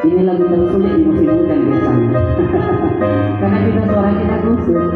Ini lagu tersulit di musim hujan biasanya. Karena kita suara kita kusut.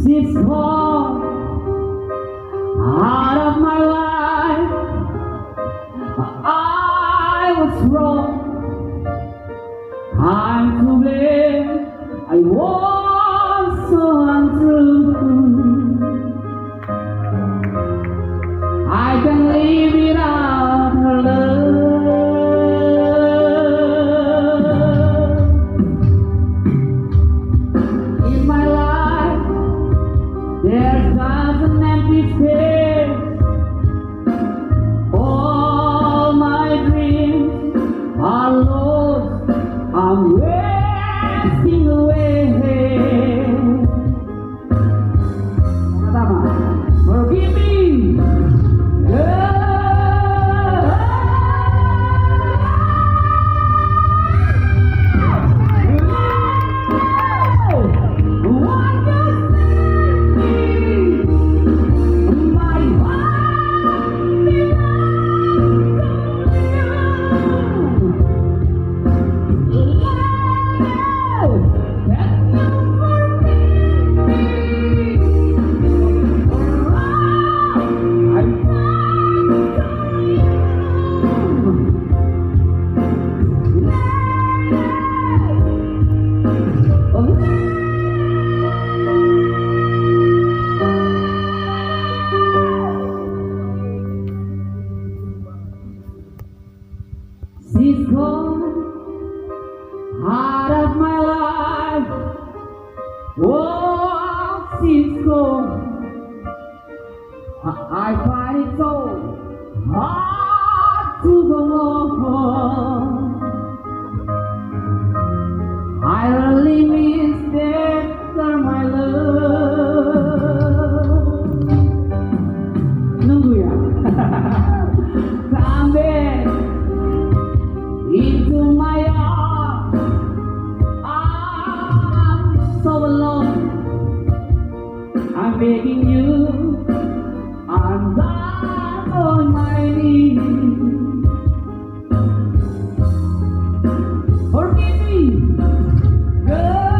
She's gone out of my life. I was wrong. I'm to blame. I was so untrue. I can live without her love. In my life there's just an empty space. All my dreams are lost. I'm wasting away. Pertama, forgive me, girl. She's gone out of my life. Oh, she's gone. I find it so hard to go on. I really miss that girl, my love. Nunggu ya. Come back into my arms. I'm so alone. I'm begging you. I'm down on my knees. Forgive me, girl.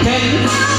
Can